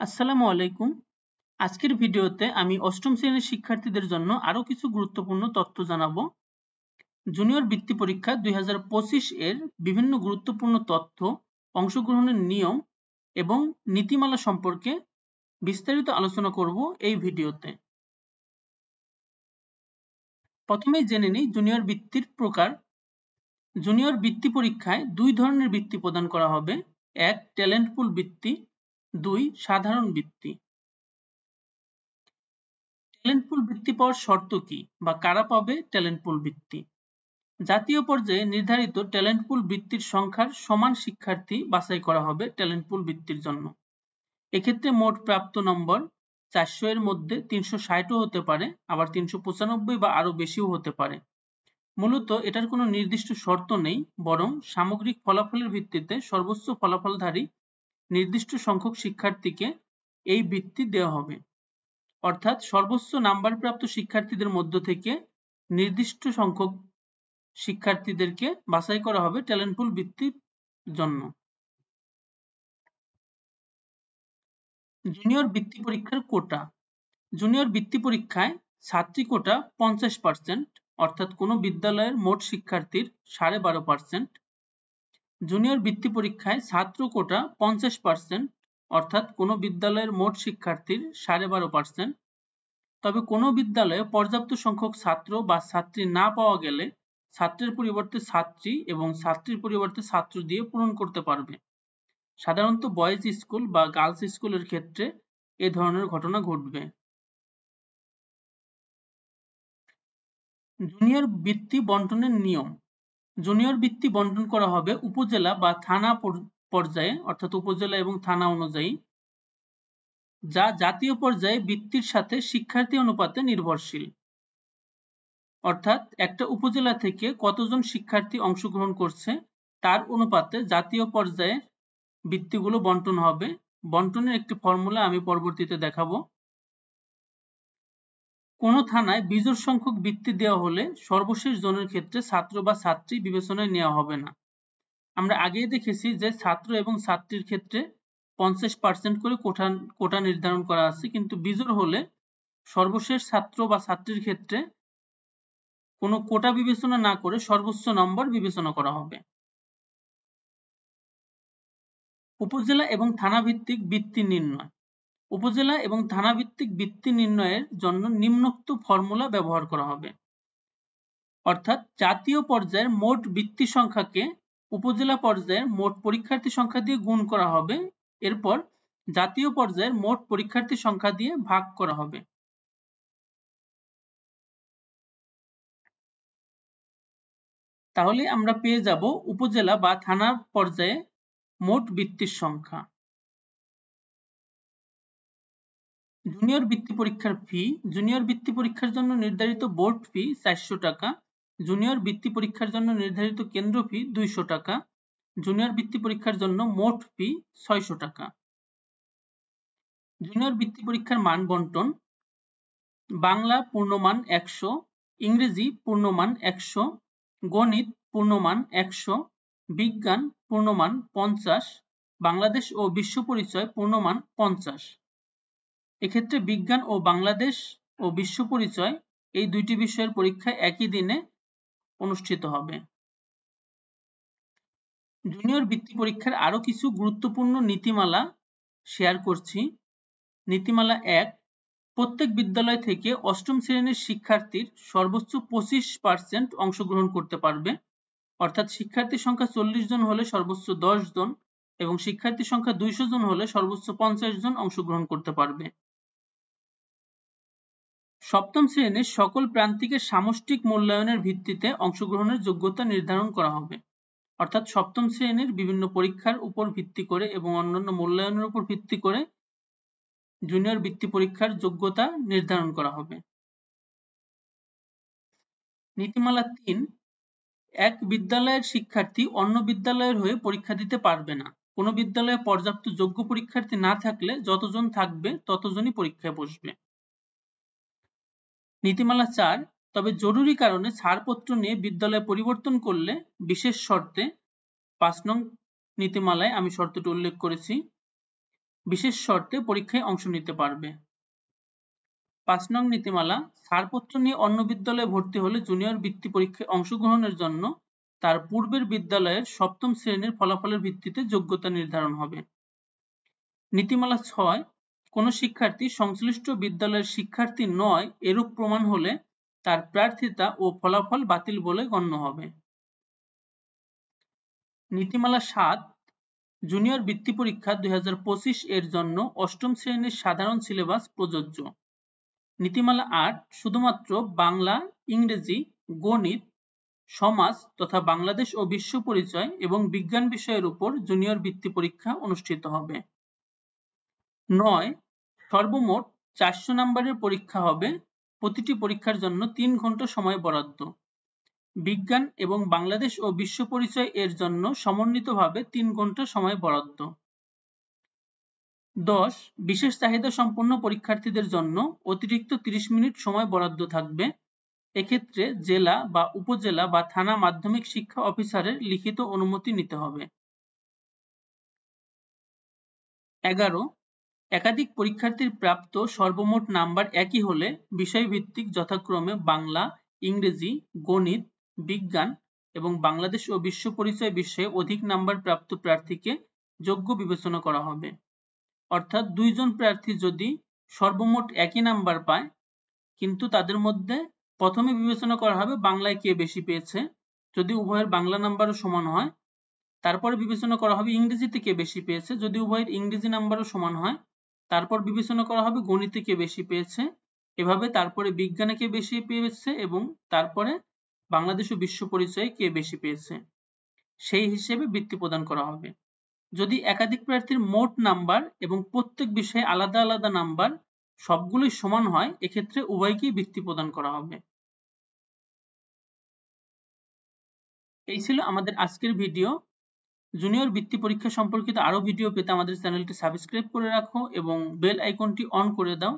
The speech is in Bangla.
আসসালামু আলাইকুম। আজকের ভিডিওতে আমি অষ্টম শ্রেণীর শিক্ষার্থীদের জন্য আরো কিছু গুরুত্বপূর্ণ তথ্য জানাবো। জুনিয়র বৃত্তি পরীক্ষা 2025 এর বিভিন্ন গুরুত্বপূর্ণ তথ্য, অংশগ্রহণের নিয়ম এবং নীতিমালা সম্পর্কে বিস্তারিত আলোচনা করব এই ভিডিওতে। প্রথমেই জেনে নিই জুনিয়র বৃত্তির প্রকার। জুনিয়র বৃত্তি পরীক্ষায় দুই ধরনের বৃত্তি প্রদান করা হবে। এক, ট্যালেন্ট পুল বৃত্তি। দুই, সাধারণ বৃত্তি। ট্যালেন্ট পুল বৃত্তি পাওয়ার শর্ত কি বা কারা পাবে ট্যালেন্ট পুল বৃত্তি? জাতীয় পর্যায়ে নির্ধারিত ট্যালেন্ট পুল বৃত্তির সংখ্যার সমান শিক্ষার্থী বাছাই করা হবে ট্যালেন্ট পুল বৃত্তির জন্য। এক্ষেত্রে মোট প্রাপ্ত নম্বর 400 এর মধ্যে 360ও হতে পারে, আবার 395 বা আরো বেশিও হতে পারে। মূলত এটার কোনো নির্দিষ্ট শর্ত নেই, বরং সামগ্রিক ফলাফলের ভিত্তিতে সর্বোচ্চ ফলাফলধারী নির্দিষ্ট সংখ্যক শিক্ষার্থীকে এই বৃত্তি দেওয়া হবে। অর্থাৎ সর্বোচ্চ নাম্বারপ্রাপ্ত শিক্ষার্থীদের মধ্য থেকে নির্দিষ্ট সংখ্যক শিক্ষার্থীদেরকে বাছাই করা হবে ট্যালেন্ট পুল বৃত্তির জন্য। জুনিয়র বৃত্তি পরীক্ষার কোটা। জুনিয়র বৃত্তি পরীক্ষায় ছাত্রী কোটা 50%, অর্থাৎ কোনো বিদ্যালয়ের মোট শিক্ষার্থীর 12.5%। জুনিয়র বৃত্তি পরীক্ষায় ছাত্র কোটা 50%, অর্থাৎ কোনো বিদ্যালয়ের মোট শিক্ষার্থীর 12.5%। তবে কোনো বিদ্যালয়ে পর্যাপ্ত সংখ্যক ছাত্র বা ছাত্রী না পাওয়া গেলে ছাত্রের পরিবর্তে ছাত্রী এবং ছাত্রীর পরিবর্তে ছাত্র দিয়ে পূরণ করতে পারবে। সাধারণত বয়েজ স্কুল বা গার্লস স্কুলের ক্ষেত্রে এ ধরনের ঘটনা ঘটবে। জুনিয়র বৃত্তি বন্টনের নিয়ম। জুনিয়র বৃত্তি বন্টন করা হবে উপজেলা বা থানা পর্যায়ে, অর্থাৎ উপজেলা এবং থানা অনুযায়ী, যা জাতীয় পর্যায়ে বৃত্তির সাথে শিক্ষার্থী অনুপাতে নির্ভরশীল। অর্থাৎ একটা উপজেলা থেকে কতজন শিক্ষার্থী অংশগ্রহণ করছে তার অনুপাতে জাতীয় পর্যায়ে বৃত্তিগুলো বন্টন হবে। বন্টনের একটি ফর্মুলা আমি পরবর্তীতে দেখাবো। কোনো থানায় বিজোড় সংখ্যক বৃত্তি দেওয়া হলে সর্বশেষ জনের ক্ষেত্রে ছাত্র বা ছাত্রী বিবেচনায় নেওয়া হবে না। আমরা আগেই দেখেছি যে ছাত্র এবং ছাত্রীর ক্ষেত্রে 50% করে কোটা নির্ধারণ করা আছে, কিন্তু বিজোড় হলে সর্বশেষ ছাত্র বা ছাত্রীর ক্ষেত্রে কোনো কোটা বিবেচনা না করে সর্বোচ্চ নম্বর বিবেচনা করা হবে। উপজেলা এবং থানা ভিত্তিক বৃত্তি নির্ণয়। উপজেলা এবং থানা ভিত্তিক বৃত্তি নির্ণয়ের জন্য নিম্নোক্ত ফর্মুলা ব্যবহার করা হবে। অর্থাৎ জাতীয় পর্যায়ের মোট বৃত্তি সংখ্যাকে উপজেলা পর্যায়ের মোট পরীক্ষার্থী সংখ্যা দিয়ে গুণ করা হবে, এরপর জাতীয় পর্যায়ের মোট পরীক্ষার্থী সংখ্যা দিয়ে ভাগ করা হবে। তাহলে আমরা পেয়ে যাব উপজেলা বা থানা পর্যায়ে মোট বৃত্তির সংখ্যা। জুনিয়র বৃত্তি পরীক্ষার ফি। জুনিয়র বৃত্তি পরীক্ষার জন্য নির্ধারিত বোর্ড ফি 400 টাকা। জুনিয়র বৃত্তি পরীক্ষার জন্য নির্ধারিত কেন্দ্র ফি 200 টাকা। জুনিয়র বৃত্তি পরীক্ষার জন্য মোট ফি 600 টাকা। জুনিয়র বৃত্তি পরীক্ষার মান বন্টন। বাংলা পূর্ণমান 100, ইংরেজি পূর্ণমান 100, গণিত পূর্ণমান 100, বিজ্ঞান পূর্ণমান 50, বাংলাদেশ ও বিশ্ব পরিচয় পূর্ণমান 50। এক্ষেত্রে বিজ্ঞান ও বাংলাদেশ ও বিশ্ব পরিচয় এই দুইটি বিষয়ের পরীক্ষা একই দিনে অনুষ্ঠিত হবে। জুনিয়র বৃত্তি পরীক্ষার আরো কিছু গুরুত্বপূর্ণ নীতিমালা শেয়ার করছি। নীতিমালা 1, প্রত্যেক বিদ্যালয় থেকে অষ্টম শ্রেণীর শিক্ষার্থীর সর্বোচ্চ 25% অংশগ্রহণ করতে পারবে। অর্থাৎ শিক্ষার্থীর সংখ্যা 40 জন হলে সর্বোচ্চ 10 জন এবং শিক্ষার্থীর সংখ্যা 200 জন হলে সর্বোচ্চ 50 জন অংশগ্রহণ করতে পারবে। সপ্তম শ্রেণীর সকল প্রান্তিকের সামষ্টিক মূল্যায়নের ভিত্তিতে অংশগ্রহণের যোগ্যতা নির্ধারণ করা হবে। অর্থাৎ সপ্তম শ্রেণীর বিভিন্ন পরীক্ষার উপর ভিত্তি করে এবং অন্যান্য মূল্যায়নের উপর ভিত্তি করে জুনিয়র বৃত্তি পরীক্ষার যোগ্যতা নির্ধারণ করা হবে। নীতিমালা 3, এক বিদ্যালয়ের শিক্ষার্থী অন্য বিদ্যালয়ের হয়ে পরীক্ষা দিতে পারবে না। কোনো বিদ্যালয়ে পর্যাপ্ত যোগ্য পরীক্ষার্থী না থাকলে যতজন থাকবে ততজনই পরীক্ষায় বসবে। নীতিমালা 4, তবে জরুরি কারণে ছাড়পত্র নিয়ে বিদ্যালয় পরিবর্তন করলে বিশেষ শর্তে, 5 নং নীতিমালায় আমি শর্তটি উল্লেখ করেছি, বিশেষ শর্তে পরীক্ষায় অংশ নিতে পারবে। ৫ নং নীতিমালা, ছাড়পত্র নিয়ে অন্য বিদ্যালয়ে ভর্তি হলে জুনিয়র বৃত্তি পরীক্ষায় অংশগ্রহণের জন্য তার পূর্বের বিদ্যালয়ের সপ্তম শ্রেণীর ফলাফলের ভিত্তিতে যোগ্যতা নির্ধারণ হবে। নীতিমালা ৬, কোনো শিক্ষার্থী সংশ্লিষ্ট বিদ্যালয়ের শিক্ষার্থী নয় এরূপ প্রমাণ হলে তার প্রার্থিতা ও ফলাফল বাতিল বলে গণ্য হবে। নীতিমালা ৭, জুনিয়র বৃত্তি পরীক্ষা ২০২৫ এর জন্য অষ্টম শ্রেণীর সাধারণ সিলেবাস প্রযোজ্য। নীতিমালা ৮, শুধুমাত্র বাংলা, ইংরেজি, গণিত, সমাজ তথা বাংলাদেশ ও বিশ্ব পরিচয় এবং বিজ্ঞান বিষয়ের উপর জুনিয়র বৃত্তি পরীক্ষা অনুষ্ঠিত হবে। ৯, সর্বমোট ৪০০ নম্বরের পরীক্ষা হবে, প্রতিটি পরীক্ষার জন্য ৩ ঘন্টা সময় বরাদ্দ। বিজ্ঞান এবং বাংলাদেশ ও বিশ্ব পরিচয় এর জন্য সমন্বিতভাবে ৩ ঘন্টা সময় বরাদ্দ। ১০, বিশেষ চাহিদা সম্পন্ন পরীক্ষার্থীদের জন্য অতিরিক্ত ৩০ মিনিট সময় বরাদ্দ থাকবে। এক্ষেত্রে জেলা বা উপজেলা বা থানা মাধ্যমিক শিক্ষা অফিসারের লিখিত অনুমতি নিতে হবে। ১১, একাধিক পরীক্ষার্থীর প্রাপ্ত সর্বমোট নাম্বার একই হলে বিষয়ভিত্তিক যথাক্রমে বাংলা, ইংরেজি, গণিত, বিজ্ঞান এবং বাংলাদেশ ও বিশ্ব পরিচয় বিষয়ে অধিক নাম্বার প্রাপ্ত প্রার্থীকে যোগ্য বিবেচনা করা হবে। অর্থাৎ ২ জন প্রার্থী যদি সর্বমোট একই নাম্বার পায়, কিন্তু তাদের মধ্যে প্রথমে বিবেচনা করা হবে বাংলায় কে বেশি পেয়েছে, যদি উভয়ের বাংলা নাম্বারও সমান হয়। তারপরে বিবেচনা করা হবে ইংরেজিতে কে বেশি পেয়েছে, যদি উভয়ের ইংরেজি নাম্বারও সমান হয়। তারপর বিবেচনা করা হবে গণিতে কে বেশি পেয়েছে, এভাবে তারপরে বিজ্ঞানে কে বেশি পেয়েছে এবং তারপরে বাংলাদেশ ও বিশ্ব পরিচয়ে কে বেশি পেয়েছে, সেই হিসেবে বৃত্তি প্রদান করা হবে। যদি একাধিক প্রার্থীর মোট নাম্বার এবং প্রত্যেক বিষয়ে আলাদা আলাদা নাম্বার সবগুলোই সমান হয়, এক্ষেত্রে উভয়কেই বৃত্তি প্রদান করা হবে। এই ছিল আমাদের আজকের ভিডিও। জুনিয়র বৃত্তি পরীক্ষা সম্পর্কিত আরো ভিডিও পেতে আমাদের চ্যানেলটি সাবস্ক্রাইব করে রাখো এবং বেল আইকনটি অন করে দাও।